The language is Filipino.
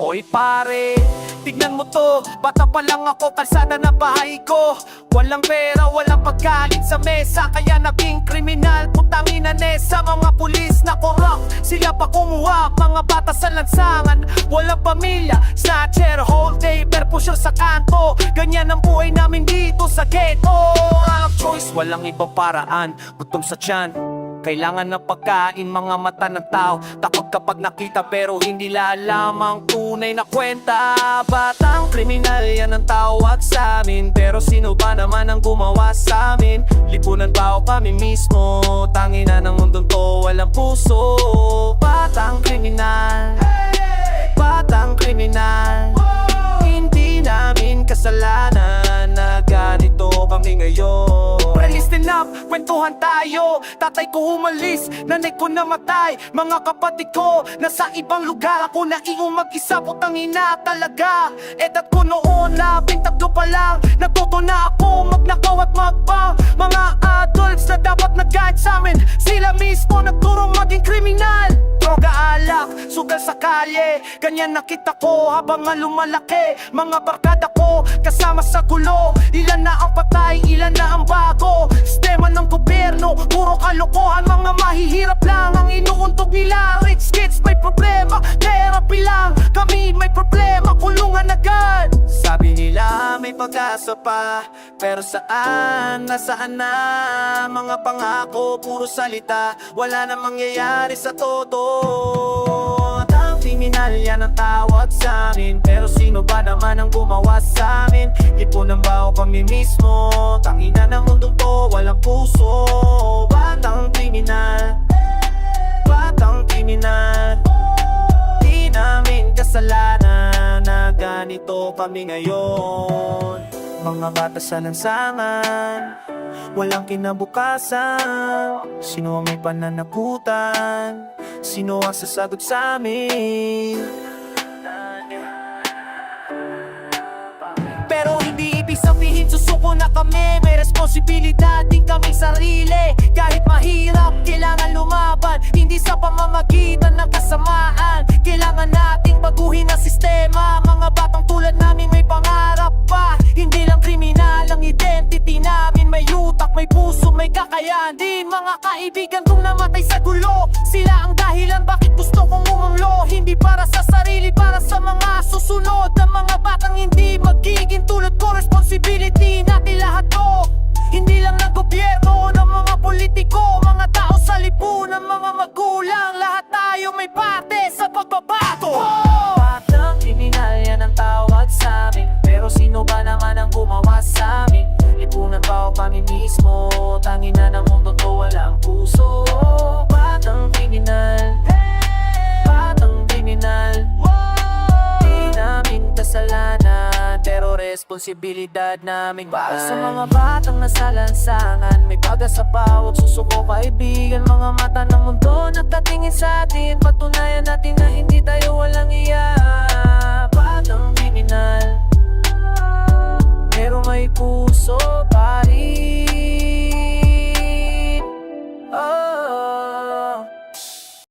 Oy pare, tignan mo to, bata pa lang ako, kalsada na bahay ko. Walang pera, walang pagkain sa mesa, kaya naging kriminal. Putangin na nesa, mga pulis na korap, sila pa kumuha, mga bata sa lansangan. Walang pamilya, snatcher, whole day, perpusher sa kanto. Ganyan ang buhay namin dito sa ghetto. Ang choice, walang ibang paraan, gutom sa tiyan, kailangan ng pagkain, mga mata ng tao. Takot kapag nakita pero hindi alam ang tunay na kwenta. Batang kriminal, yan ang tawag sa amin, pero sino ba naman ang gumawa sa amin? Lipunan ba o kami mismo? Tangina ng mundong to, walang puso. Batang kriminal, batang kriminal, hindi namin kasalanan na ganito kami ngayon. Listen up, kwentuhan tayo. Tatay ko umalis, nanay ko namatay, mga kapatid ko nasa ibang lugar. Ako na iyong mag-isa, putang ina talaga. Edad ko noon, 13 pa lang, natuto na ako magnakaw at magbang. Mga adults na dapat nag-guide sa amin, sila mismo nagturong maging kriminal. Droga, alak, sugal sa kalye, ganyan nakita ko habang lumalaki. Mga barkada ko kasama sa gulo, ilan na ang patay, ilan na ang bago. Sistema ng gobyerno, puro kalokohan, mga mahihirap lang ang inuuntog nila. Rich kids may problema, therapy lang, kami may problema, kulungan agad. Sabi nila may pag-asa pa, pero saan, nasaan na? Mga pangako, puro salita, wala na mangyayari sa todo. Ang kriminal, yan ang tawag sa amin, pero sino ba naman ang gumawa sa amin? Lipunan ba o kami mismo? Tangina ng mundong to, walang puso. Batang kriminal, batang kriminal, di namin kasalanan na ganito kami ngayon. Mga bata sa lansangan, walang kinabukasan. Sino ang may pananagutan? Sino ang sasagot sa amin? Pero hindi ibig sabihin susuko na kami. May responsibilidad din kami sarili. Kahit mahirap, kailangan lumaban, hindi sa pamamagitan ng kasamaan. Kailangan nating baguhin ang sistema. Mga batang tulad namin may pangarap pa. Hindi lang kriminal ang identity namin, may utak, may puso, may kakayahan din. Mga kaibigan kong namatay sa gulo, sila ang dahilan bakit gusto kong umanglo. Hindi para sa sarili, para sa mga susunod na mga batang hindi magiging tulad ko. Responsibility natin lahat to, hindi lang ng gobyerno, ng mga politiko, mga tao sa lipunan, mga magulang. Lahat tayo may parte sa pagbabago. Batang kriminal, yan ang tawag sa amin, pero sino ba naman ang gumawa sa amin? Lipunan ba o kami mismo? Tangina ng mundo to, walang puso. Batang kriminal, batang kriminal, di namin kasalanan, pero responsibilidad namin. Para sa mga batang nasa lansangan, may pag-asa pa, huwag susuko kaibigan. Mga mata ng mundo nagtatingin sa atin, patunayan natin na hindi tayo